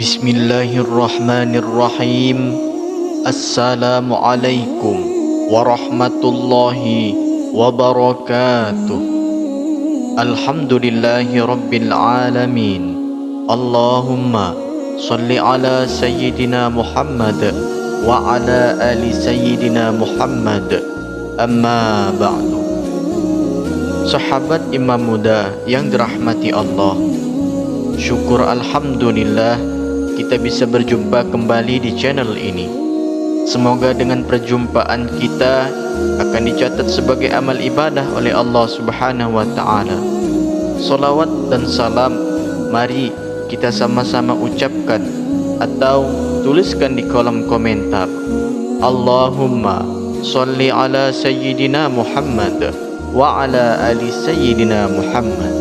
Bismillahirrahmanirrahim. Assalamualaikum warahmatullahi wabarakatuh. Alhamdulillahi rabbil alamin. Allahumma salli ala sayyidina Muhammad wa ala ali sayyidina Muhammad. Amma ba'du. Sahabat Imam Muda yang dirahmati Allah, syukur alhamdulillah kita bisa berjumpa kembali di channel ini. Semoga dengan perjumpaan kita akan dicatat sebagai amal ibadah oleh Allah Subhanahu wa taala. Salawat dan salam mari kita sama-sama ucapkan atau tuliskan di kolom komentar. Allahumma sholli ala sayyidina Muhammad wa ala ali sayyidina Muhammad.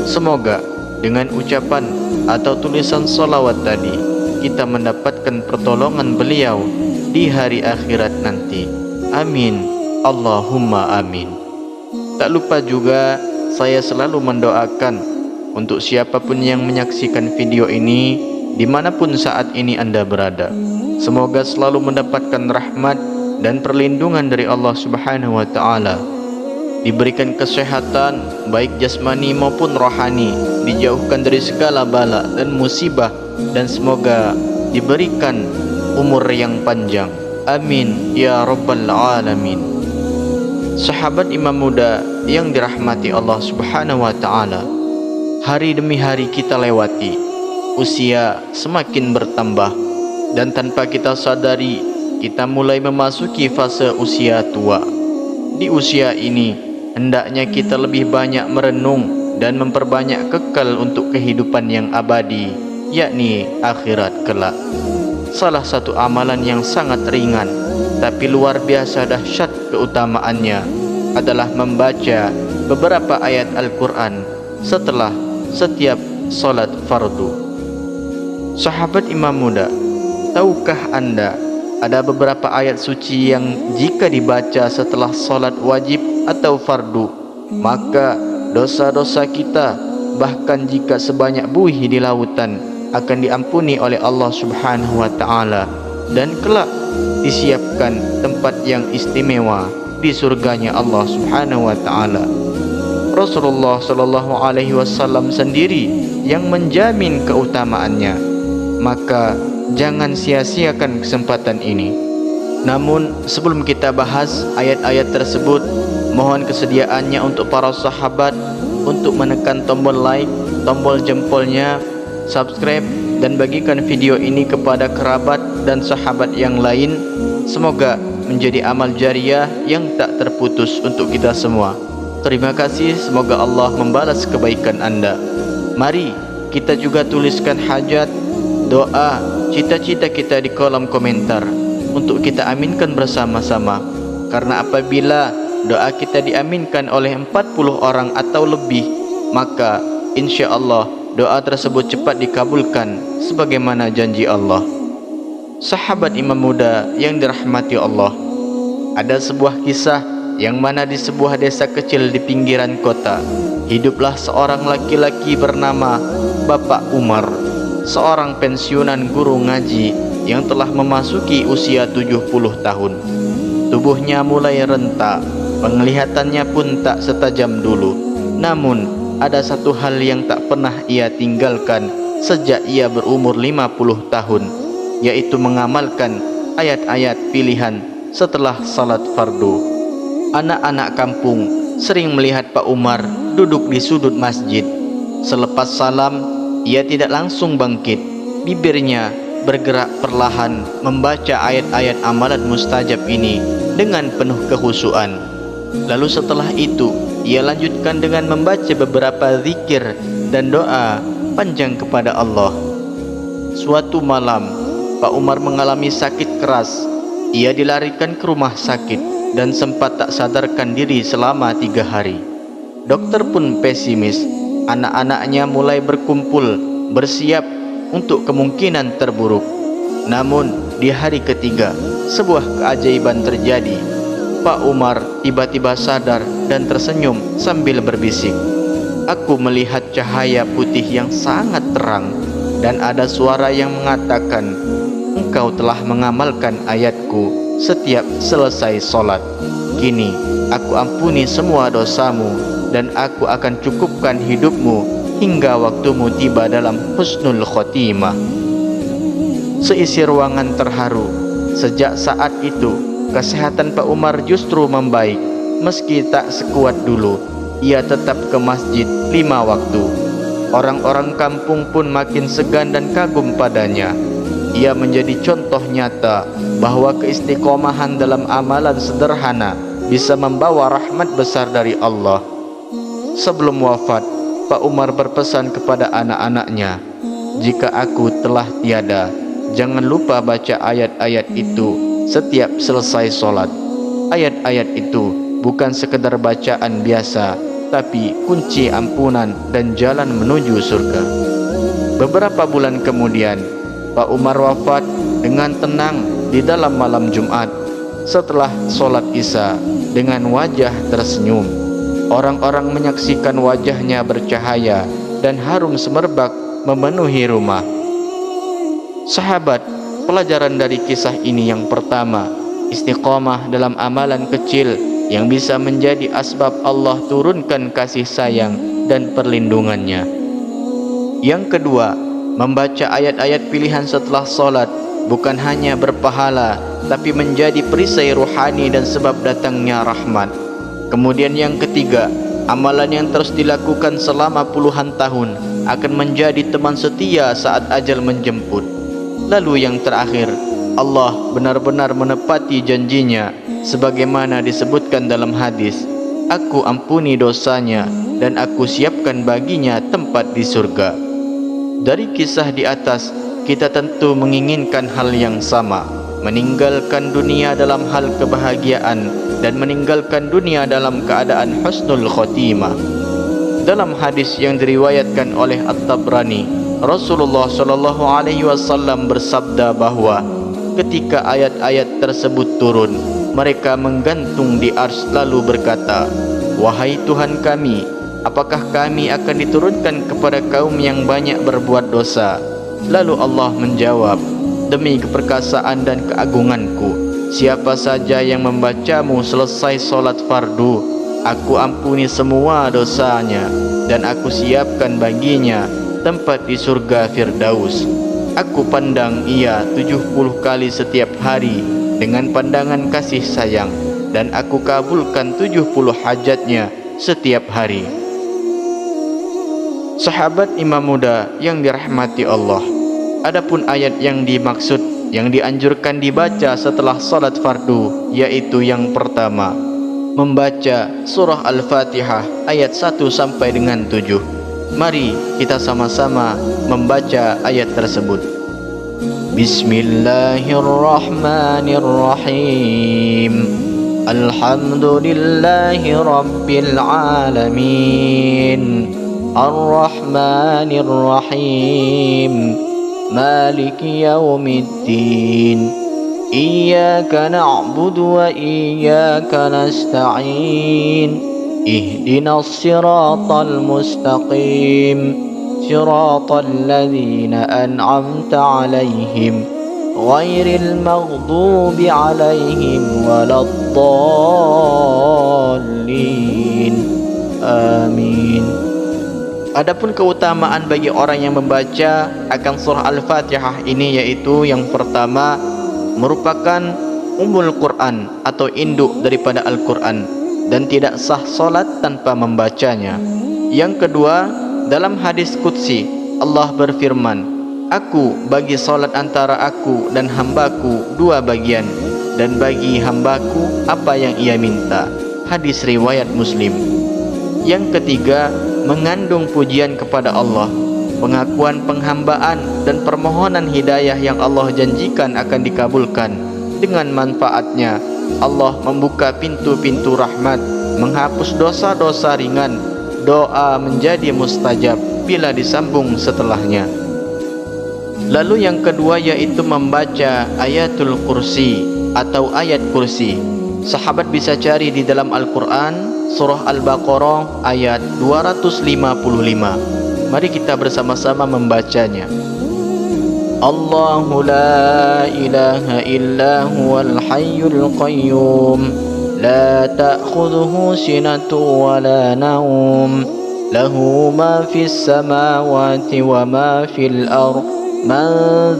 Semoga dengan ucapan atau tulisan salawat tadi kita mendapatkan pertolongan beliau di hari akhirat nanti. Amin, Allahumma amin. Tak lupa juga saya selalu mendoakan untuk siapapun yang menyaksikan video ini dimanapun saat ini Anda berada, semoga selalu mendapatkan rahmat dan perlindungan dari Allah Subhanahu wa taala, diberikan kesehatan baik jasmani maupun rohani, dijauhkan dari segala bala dan musibah, dan semoga diberikan umur yang panjang. Amin ya rabbal alamin. Sahabat Imam Muda yang dirahmati Allah Subhanahu wa taala, hari demi hari kita lewati, usia semakin bertambah, dan tanpa kita sadari kita mulai memasuki fase usia tua. Di usia ini hendaknya kita lebih banyak merenung dan memperbanyak kekal untuk kehidupan yang abadi, yakni akhirat kelak. Salah satu amalan yang sangat ringan tapi luar biasa dahsyat keutamaannya adalah membaca beberapa ayat Al-Quran setelah setiap salat fardu. Sahabat Imam Muda, tahukah Anda ada beberapa ayat suci yang jika dibaca setelah salat wajib atau fardu, maka dosa-dosa kita bahkan jika sebanyak buih di lautan akan diampuni oleh Allah Subhanahu wa taala, dan kelak disiapkan tempat yang istimewa di surganya Allah Subhanahu wa taala. Rasulullah sallallahu alaihi wasallam sendiri yang menjamin keutamaannya, maka jangan sia-siakan kesempatan ini. Namun sebelum kita bahas ayat-ayat tersebut, mohon kesediaannya untuk para sahabat untuk menekan tombol like, tombol jempolnya, subscribe, dan bagikan video ini kepada kerabat dan sahabat yang lain. Semoga menjadi amal jariah yang tak terputus untuk kita semua. Terima kasih, semoga Allah membalas kebaikan Anda. Mari kita juga tuliskan hajat, doa, cita-cita kita di kolom komentar untuk kita aminkan bersama-sama. Karena apabila doa kita diaminkan oleh 40 orang atau lebih, maka insya Allah doa tersebut cepat dikabulkan sebagaimana janji Allah. Sahabat Imam Muda yang dirahmati Allah, ada sebuah kisah yang mana di sebuah desa kecil di pinggiran kota hiduplah seorang laki-laki bernama Bapak Umar, seorang pensiunan guru ngaji yang telah memasuki usia 70 tahun. Tubuhnya mulai renta, penglihatannya pun tak setajam dulu. Namun ada satu hal yang tak pernah ia tinggalkan sejak ia berumur 50 tahun, yaitu mengamalkan ayat-ayat pilihan setelah salat fardu. Anak-anak kampung sering melihat Pak Umar duduk di sudut masjid. Selepas salam, ia tidak langsung bangkit. Bibirnya bergerak perlahan membaca ayat-ayat amalan mustajab ini dengan penuh kekhusyuan. Lalu setelah itu ia lanjutkan dengan membaca beberapa zikir dan doa panjang kepada Allah. Suatu malam Pak Umar mengalami sakit keras. Ia dilarikan ke rumah sakit dan sempat tak sadarkan diri selama 3 hari. Dokter pun pesimis. Anak-anaknya mulai berkumpul bersiap untuk kemungkinan terburuk. Namun di hari ketiga sebuah keajaiban terjadi. Pak Umar tiba-tiba sadar dan tersenyum sambil berbisik, "Aku melihat cahaya putih yang sangat terang." dan ada suara yang mengatakan, engkau telah mengamalkan ayatku setiap selesai solat. Kini aku ampuni semua dosamu dan aku akan cukupkan hidupmu hingga waktumu tiba dalam husnul khotimah. Seisi ruangan terharu. Sejak saat itu, kesehatan Pak Umar justru membaik. Meski tak sekuat dulu, ia tetap ke masjid 5 waktu. Orang-orang kampung pun makin segan dan kagum padanya. Ia menjadi contoh nyata bahwa keistiqomahan dalam amalan sederhana bisa membawa rahmat besar dari Allah. Sebelum wafat, Pak Umar berpesan kepada anak-anaknya, jika aku telah tiada, jangan lupa baca ayat-ayat itu setiap selesai solat. Ayat-ayat itu bukan sekedar bacaan biasa, tapi kunci ampunan dan jalan menuju surga. Beberapa bulan kemudian, Pak Umar wafat dengan tenang di dalam malam Jumat setelah solat Isya dengan wajah tersenyum. Orang-orang menyaksikan wajahnya bercahaya dan harum semerbak memenuhi rumah. Sahabat, pelajaran dari kisah ini yang pertama, istiqomah dalam amalan kecil yang bisa menjadi asbab Allah turunkan kasih sayang dan perlindungannya. Yang kedua, membaca ayat-ayat pilihan setelah solat bukan hanya berpahala, tapi menjadi perisai ruhani dan sebab datangnya rahmat. Kemudian yang ketiga, amalan yang terus dilakukan selama puluhan tahun akan menjadi teman setia saat ajal menjemput. Lalu yang terakhir, Allah benar-benar menepati janjinya sebagaimana disebutkan dalam hadis, aku ampuni dosanya dan aku siapkan baginya tempat di surga. Dari kisah di atas, kita tentu menginginkan hal yang sama, meninggalkan dunia dalam hal kebahagiaan dan meninggalkan dunia dalam keadaan husnul khotimah. Dalam hadis yang diriwayatkan oleh At-Tabrani, Rasulullah SAW bersabda bahwa ketika ayat-ayat tersebut turun, mereka menggantung di arsy lalu berkata, wahai Tuhan kami, apakah kami akan diturunkan kepada kaum yang banyak berbuat dosa? Lalu Allah menjawab, demi keperkasaan dan keagunganku, siapa saja yang membacamu selesai solat fardu, aku ampuni semua dosanya dan aku siapkan baginya tempat di surga Firdaus. Aku pandang ia 70 kali setiap hari dengan pandangan kasih sayang, dan aku kabulkan 70 hajatnya setiap hari. Sahabat imam muda yang dirahmati Allah, adapun ayat yang dimaksud yang dianjurkan dibaca setelah salat fardu, yaitu yang pertama, membaca surah Al-Fatihah ayat 1 sampai dengan 7. Mari kita sama-sama membaca ayat tersebut. Bismillahirrahmanirrahim. Alhamdulillahi rabbil alamin. Ar-Rahmanir-Rahim. Maliki yaumiddin. Iyyaka na'budu wa iyyaka nasta'in. Ihdinas siratal mustaqim. Siratal ladzina an'amta 'alaihim ghairil maghdubi 'alaihim waladdallin. Amin. Adapun keutamaan bagi orang yang membaca akan surah Al-Fatihah ini, yaitu yang pertama, merupakan ummul Quran atau induk daripada Al-Quran, dan tidak sah solat tanpa membacanya. Yang kedua, dalam hadis qudsi Allah berfirman, aku bagi solat antara aku dan hambaku 2 bagian, dan bagi hambaku apa yang ia minta. Hadis riwayat Muslim. Yang ketiga, mengandung pujian kepada Allah, pengakuan penghambaan dan permohonan hidayah yang Allah janjikan akan dikabulkan. Dengan manfaatnya, Allah membuka pintu-pintu rahmat, menghapus dosa-dosa ringan, doa menjadi mustajab bila disambung setelahnya. Lalu yang kedua, yaitu membaca ayatul kursi atau ayat kursi. Sahabat bisa cari di dalam Al-Quran, surah Al-Baqarah ayat 255. Mari kita bersama-sama membacanya. الله لا إله إلا هو الحي القيوم لا تأخذه سنة ولا نوم له ما في السماوات وما في الأرض من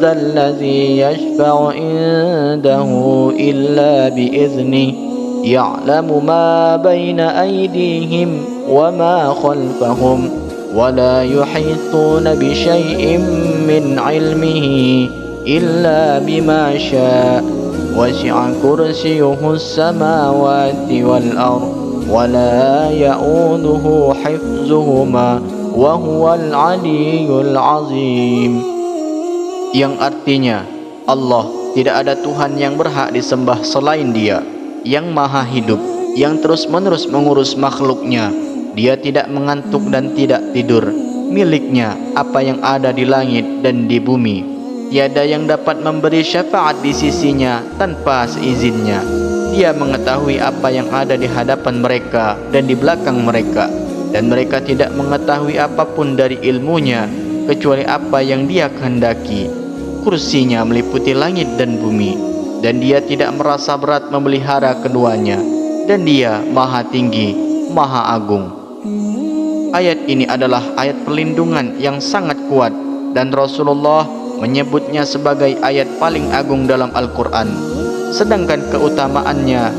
ذا الذي يشفع عنده إلا بإذنه يعلم ما بين أيديهم وما خلفهم ولا يحيطون بشيء من علمه إلا بما شاء وسع كرسيه السماوات والأرض ولا يؤوده حفظهما وهو العلي العظيم. Yang artinya, Allah, tidak ada Tuhan yang berhak disembah selain Dia, yang maha hidup, yang terus-menerus mengurus makhluknya. Dia tidak mengantuk dan tidak tidur. Miliknya apa yang ada di langit dan di bumi. Tiada yang dapat memberi syafaat di sisinya tanpa seizinnya. Dia mengetahui apa yang ada di hadapan mereka dan di belakang mereka, dan mereka tidak mengetahui apapun dari ilmunya kecuali apa yang Dia kehendaki. Kursinya meliputi langit dan bumi, dan Dia tidak merasa berat memelihara keduanya, dan Dia maha tinggi, maha agung. Ayat ini adalah ayat perlindungan yang sangat kuat, dan Rasulullah menyebutnya sebagai ayat paling agung dalam Al-Quran. Sedangkan keutamaannya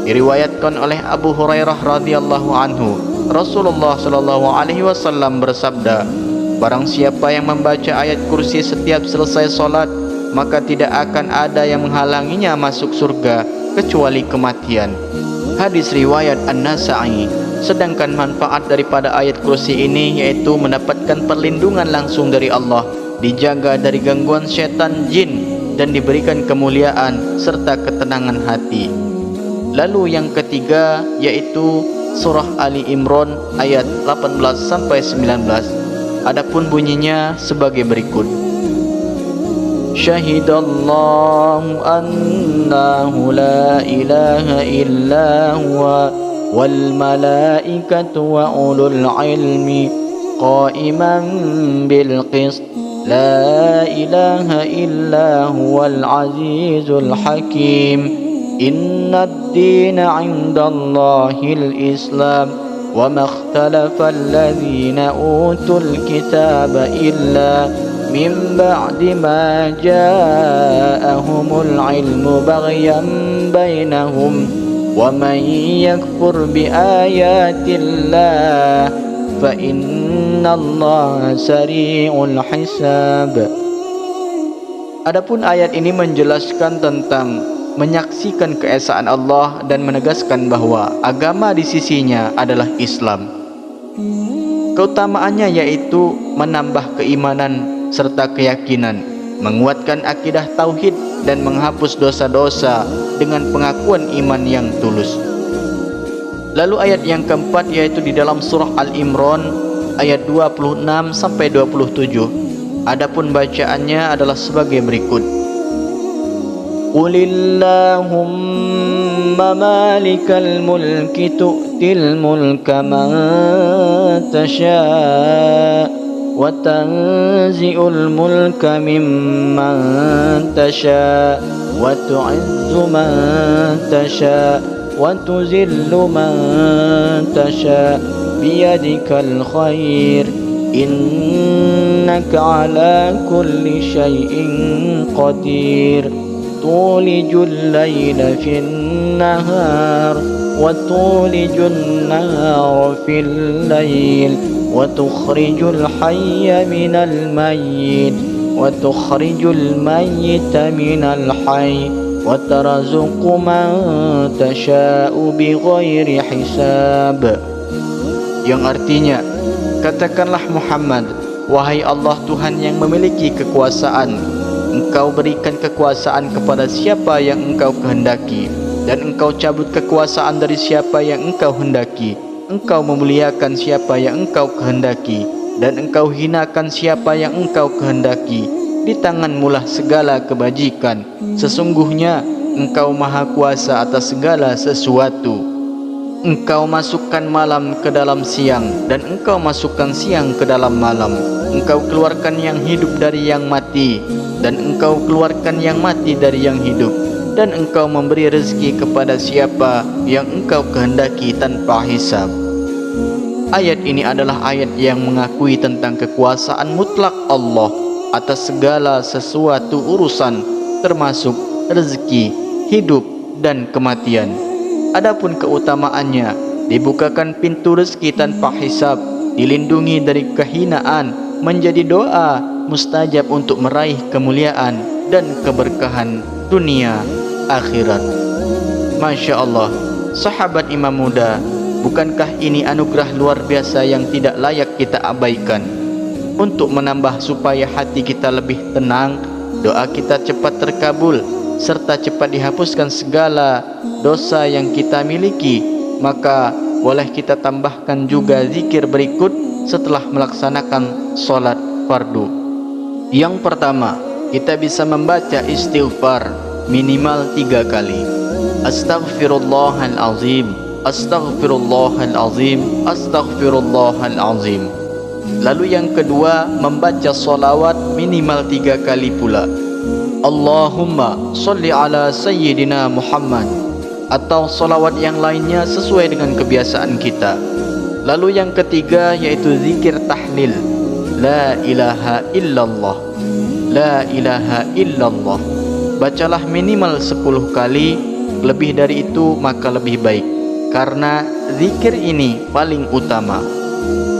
diriwayatkan oleh Abu Hurairah radhiyallahu anhu. Rasulullah sallallahu alaihi wasallam bersabda, barang siapa yang membaca ayat kursi setiap selesai solat, maka tidak akan ada yang menghalanginya masuk surga kecuali kematian. Hadis riwayat An-Nasa'i. Sedangkan manfaat daripada ayat kursi ini yaitu mendapatkan perlindungan langsung dari Allah, dijaga dari gangguan syaitan jin, dan diberikan kemuliaan serta ketenangan hati. Lalu yang ketiga yaitu surah Ali Imran ayat 18 sampai 19. Adapun bunyinya sebagai berikut. Syahidallahu annahu la ilaha illa huwa wal malaikatu wa ulul ilmi qaiman bil qist la ilaha illa huwal azizul hakim inna ad-dina 'indallahil islam وما اختلف الذين أوتوا الكتاب إلا من بعد ما جاءهم العلم بغيا بينهم ومن يكفر بآيات الله فإن الله سريع الحساب. Adapun ayat ini menjelaskan tentang menyaksikan keesaan Allah dan menegaskan bahwa agama di sisinya adalah Islam. Keutamaannya yaitu menambah keimanan serta keyakinan, menguatkan akidah tauhid dan menghapus dosa-dosa dengan pengakuan iman yang tulus. Lalu ayat yang keempat yaitu di dalam surah Al-Imran ayat 26 sampai 27. Adapun bacaannya adalah sebagai berikut. Qulillahumma malikal mulki tu'til mulka man tasha' wa tanzi'ul mulka mimman tasha' wa tu'izzu man tasha' wa tuzillu man tasha' biyadikal khair innaka ala kulli syai'in qadir تولج الليل في النهار وتولج النهار في الليل وتخرج الحي من الميت وتخرج الميت من الحي وترزق من تشاء بغير حساب. Yang artinya, katakanlah Muhammad, wahai Allah Tuhan yang memiliki kekuasaan, Engkau berikan kekuasaan kepada siapa yang Engkau kehendaki, dan Engkau cabut kekuasaan dari siapa yang Engkau hendaki. Engkau memuliakan siapa yang Engkau kehendaki, dan Engkau hinakan siapa yang Engkau kehendaki. Di tanganmu-lah segala kebajikan. Sesungguhnya Engkau maha kuasa atas segala sesuatu. Engkau masukkan malam ke dalam siang, dan Engkau masukkan siang ke dalam malam. Engkau keluarkan yang hidup dari yang mati, dan Engkau keluarkan yang mati dari yang hidup. Dan Engkau memberi rezeki kepada siapa yang Engkau kehendaki tanpa hisab. Ayat ini adalah ayat yang mengakui tentang kekuasaan mutlak Allah atas segala sesuatu urusan, termasuk rezeki, hidup, dan kematian. Adapun keutamaannya, dibukakan pintu rezeki tanpa hisab, dilindungi dari kehinaan, menjadi doa mustajab untuk meraih kemuliaan dan keberkahan dunia akhirat. Masya Allah, sahabat Imam Muda, bukankah ini anugerah luar biasa yang tidak layak kita abaikan? Untuk menambah supaya hati kita lebih tenang, doa kita cepat terkabul, serta cepat dihapuskan segala dosa yang kita miliki, maka boleh kita tambahkan juga zikir berikut setelah melaksanakan solat fardu. Yang pertama, kita bisa membaca istighfar minimal 3 kali. Astaghfirullahalazim, Astaghfirullahalazim, Astaghfirullahalazim. Lalu yang kedua, membaca solawat minimal 3 kali pula. Allahumma salli ala Sayyidina Muhammad, atau solawat yang lainnya sesuai dengan kebiasaan kita. Lalu yang ketiga yaitu zikir tahlil, La ilaha illallah, La ilaha illallah. Bacalah minimal 10 kali, lebih dari itu maka lebih baik, karena zikir ini paling utama.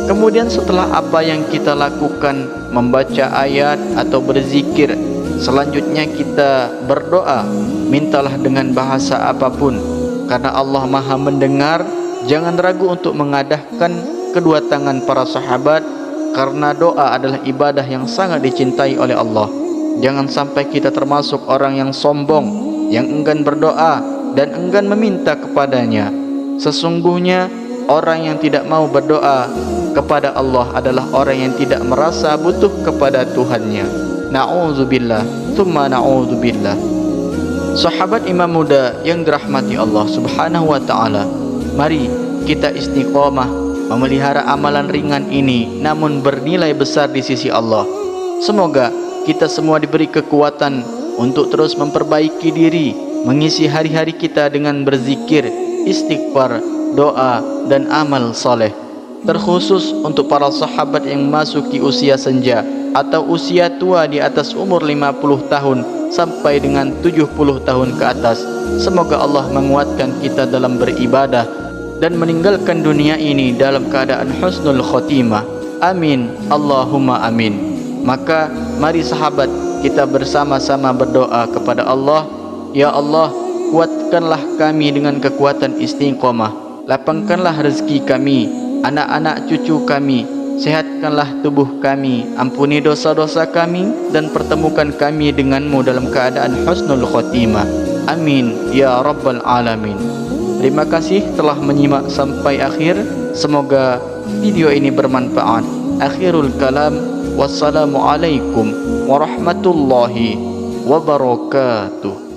Kemudian setelah apa yang kita lakukan, membaca ayat atau berzikir, selanjutnya kita berdoa, mintalah dengan bahasa apapun, karena Allah Maha mendengar. Jangan ragu untuk mengadahkan kedua tangan para sahabat, karena doa adalah ibadah yang sangat dicintai oleh Allah. Jangan sampai kita termasuk orang yang sombong, yang enggan berdoa dan enggan meminta kepadanya. Sesungguhnya orang yang tidak mau berdoa kepada Allah adalah orang yang tidak merasa butuh kepada Tuhannya. Na'udzubillah, thumma na'udzubillah. Sahabat Imam Muda yang dirahmati Allah Subhanahu wa ta'ala, mari kita istiqomah memelihara amalan ringan ini, namun bernilai besar di sisi Allah. Semoga kita semua diberi kekuatan untuk terus memperbaiki diri, mengisi hari-hari kita dengan berzikir, istighfar, doa, dan amal soleh. Terkhusus untuk para sahabat yang memasuki usia senja atau usia tua di atas umur 50 tahun sampai dengan 70 tahun ke atas. Semoga Allah menguatkan kita dalam beribadah dan meninggalkan dunia ini dalam keadaan husnul khotimah. Amin, Allahumma amin. Maka mari sahabat, kita bersama-sama berdoa kepada Allah. Ya Allah, kuatkanlah kami dengan kekuatan istiqomah, lapangkanlah rezeki kami, anak-anak cucu kami, sehatkanlah tubuh kami, ampuni dosa-dosa kami, dan pertemukan kami denganmu dalam keadaan husnul khotimah. Amin ya rabbal alamin. Terima kasih telah menyimak sampai akhir. Semoga video ini bermanfaat. Akhirul kalam, wassalamualaikum warahmatullahi wabarakatuh.